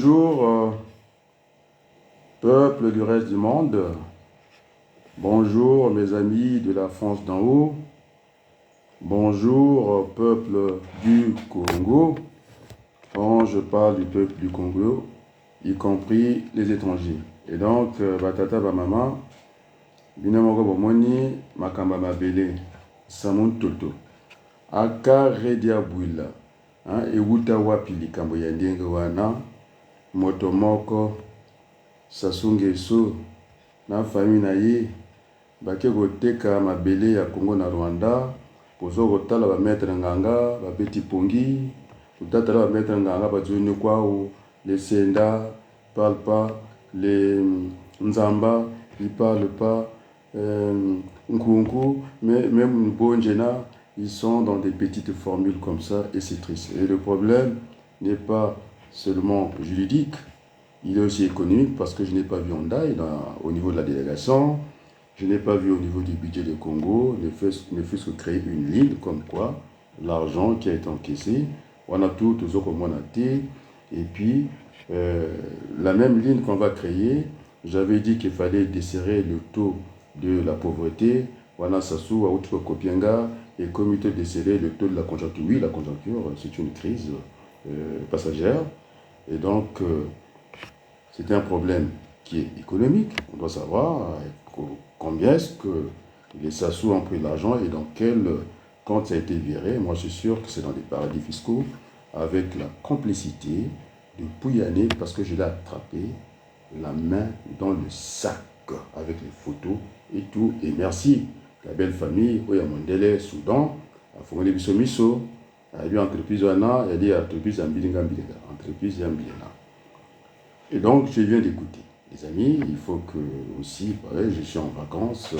Bonjour, peuple du reste du monde. Bonjour, mes amis de la France d'en haut. Bonjour, peuple du Congo. Quand je parle du peuple du Congo, y compris les étrangers. Et donc, batata ba maman, binamoko bomoni, makamba mabele, samun toto. Aka redia bouila, e wuta wapi likambo ya ndenge wana, moto moko, Sasungeso, na famille na ye, bake koteka mabele ya Congo na Rwanda, pozo kotala ba maître nganga, ba beti pongi, kotatala ba maître nganga ba zuni kwao, les Senda, parle pas, les Nzamba, ils parlent pas, Nkunku, mais même Bonjena, ils sont dans des petites formules comme ça et c'est triste. Et le problème n'est pas seulement juridique, il est aussi économique parce que je n'ai pas vu Hondaï au niveau de la délégation, je n'ai pas vu au niveau du budget du Congo, ne fût-ce que créer une ligne comme quoi l'argent qui a été encaissé, on a tout comme on a été, et puis la même ligne qu'on va créer, j'avais dit qu'il fallait desserrer le taux de la pauvreté, on a Sassou, Aoutou, Kopienga, et comité desserrer le taux de la conjoncture. Oui, la conjoncture, c'est une crise passagère, et donc c'est un problème qui est économique. On doit savoir combien est-ce que les Sassou ont pris l'argent et dans quel compte ça a été viré. Moi, je suis sûr que c'est dans des paradis fiscaux avec la complicité de Pouyanné parce que je l'ai attrapé la main dans le sac avec les photos et tout. Et merci, la belle famille, Oya Mondele, Soudan, a formé les Miso, a eu entreprise Wana, il a dit entreprise Ambilinga, entreprise Ambilena. Et donc, je viens d'écouter. Les amis, il faut que aussi, pareil, je suis en vacances,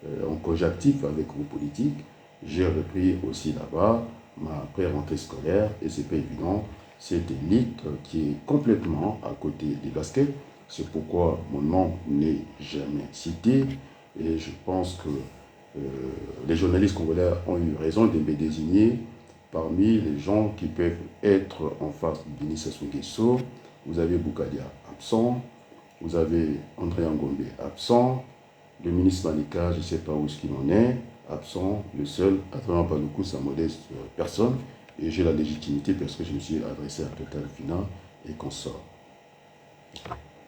en conjonctif avec vos politiques. J'ai repris aussi là-bas ma pré-rentrée scolaire et c'est pas évident. C'est une élite qui est complètement à côté des baskets. C'est pourquoi mon nom n'est jamais cité. Et je pense que les journalistes congolais ont eu raison de me désigner parmi les gens qui peuvent être en face de Denis Sassou Nguesso. Vous avez Boukadia absent, vous avez André Ngombe absent, le ministre Manika, je ne sais pas où est-ce qu'il en est, absent, le seul, à travers Paloukou, sa modeste personne, et j'ai la légitimité parce que je me suis adressé à Total Fina et qu'on sort.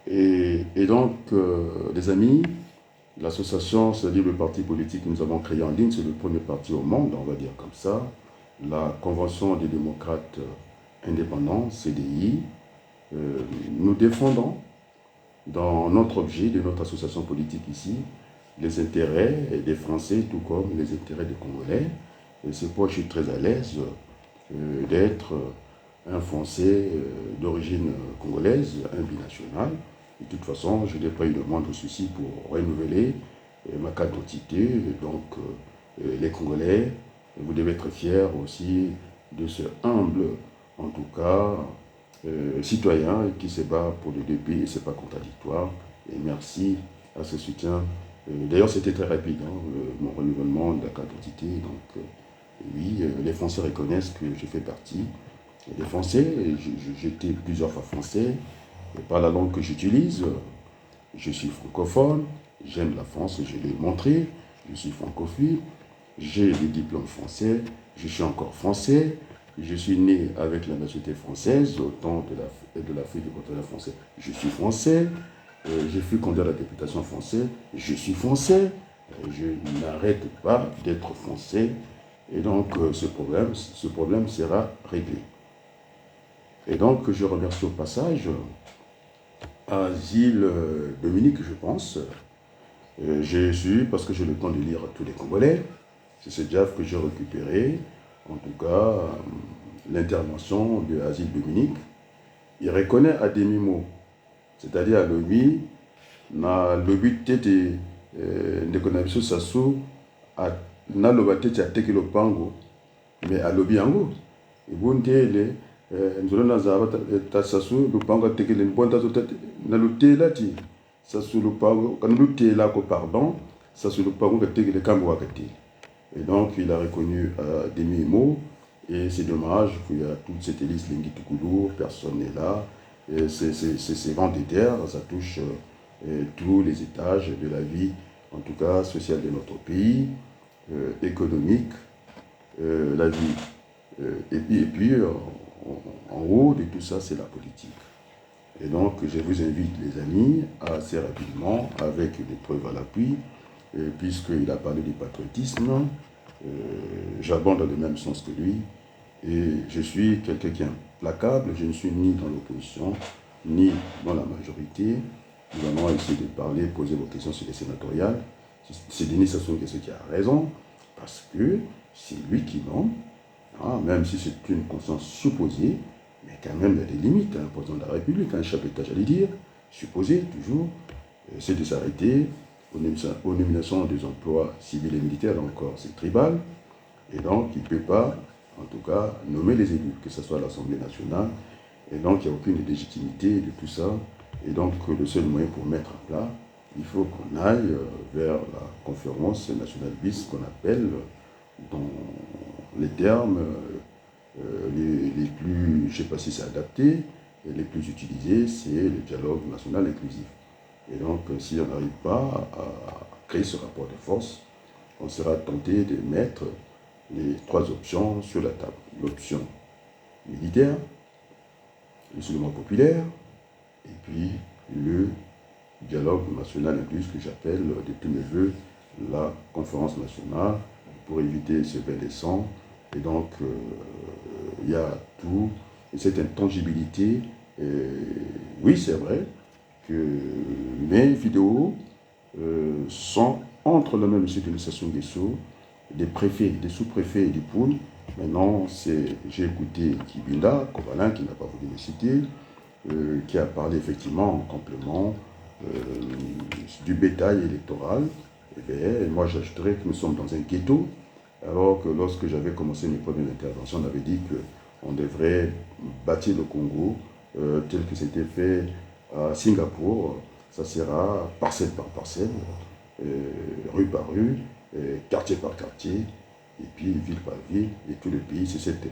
Et donc, les amis, l'association, c'est-à-dire le parti politique que nous avons créé en ligne, c'est le premier parti au monde, on va dire comme ça, la Convention des démocrates indépendants, CDI. Nous défendons dans notre objet de notre association politique ici les intérêts des Français tout comme les intérêts des Congolais. Et c'est pourquoi je suis très à l'aise d'être un Français d'origine congolaise, un binational. De toute façon, je n'ai pas eu de moindre souci pour renouveler ma carte d'identité. Donc, les Congolais, vous devez être fiers aussi de ce humble, en tout cas, citoyen qui se bat pour le deux pays et ce n'est pas contradictoire. Et merci à ce soutien. D'ailleurs, c'était très rapide, mon renouvellement de la carte d'identité. Donc, oui, les Français reconnaissent que je fais partie des Français. J'étais plusieurs fois français. Et par la langue que j'utilise, je suis francophone. J'aime la France, je l'ai montré. Je suis francophile. J'ai des diplômes français. Je suis encore français. Je suis né avec la nationalité française, au temps de l'Afrique du continent français. Je suis français. J'ai fui conduire la députation française. Je suis français. Je n'arrête pas d'être français. Et donc, ce problème sera réglé. Et donc, je remercie au passage Asile Dominique, je pense. J'ai su, parce que j'ai le temps de lire tous les Congolais, c'est ce diable que j'ai récupéré. En tout cas, l'intervention de Asile Dominique, il reconnaît à demi-mot, c'est-à-dire à l'objet, na lobby tete ndekonabiso Sassou na lobate tia teki lopango mais à lobby yango ibondele nzolo na zaba ta Sassou lopango teki le bonta tete na lutela ti Sassou lopango kan lutela ko pardon Sassou lopango teki le kango wakati. Et donc il a reconnu à demi-mot. Et c'est dommage qu'il y a toute cette liste Lingi Toukoulou, personne n'est là. ces ventes de terre, ça touche tous les étages de la vie, en tout cas sociale de notre pays, économique, la vie. Et puis en haut de tout ça, c'est la politique. Et donc, je vous invite, les amis, assez rapidement, avec des preuves à l'appui, puisqu'il a parlé du patriotisme, j'abonde dans le même sens que lui, et je suis quelqu'un qui est implacable, je ne suis ni dans l'opposition, ni dans la majorité. Nous allons essayer de parler, poser vos questions sur les sénatoriales. C'est Denis Sassou Nguesso qui a raison, parce que c'est lui qui nomme, même si c'est une conscience supposée, mais quand même il y a des limites. Un président de la République, un chef d'État, j'allais dire, supposé toujours, c'est de s'arrêter aux nominations des emplois civils et militaires, là encore c'est tribal, et donc il ne peut pas, en tout cas, nommer les élus, que ce soit à l'Assemblée nationale, et donc il n'y a aucune légitimité de tout ça, et donc le seul moyen pour mettre à plat, il faut qu'on aille vers la conférence nationale bis qu'on appelle, dans les termes les plus, je ne sais pas si c'est adapté, les plus utilisés, c'est le dialogue national inclusif. Et donc, si on n'arrive pas à créer ce rapport de force, on sera tenté de mettre les trois options sur la table. L'option militaire, le soulèvement populaire, et puis le dialogue national inclusif que j'appelle de tous mes voeux la conférence nationale pour éviter ce bain de sang. Et donc, il y a tout, et cette intangibilité. Oui, c'est vrai que mes vidéos sont entre la même de Sassou Nguesso, des préfets, des sous-préfets et des poules. Maintenant, j'ai écouté Kibinda, Kovalin, qui n'a pas voulu me citer, qui a parlé effectivement en complément du bétail électoral. Et moi, j'ajouterais que nous sommes dans un ghetto, alors que lorsque j'avais commencé mes premières interventions, on avait dit qu'on devrait bâtir le Congo tel que c'était fait à Singapour. Ça sera parcelle par parcelle, rue par rue, quartier par quartier, et puis ville par ville, et tout le pays, c'est cette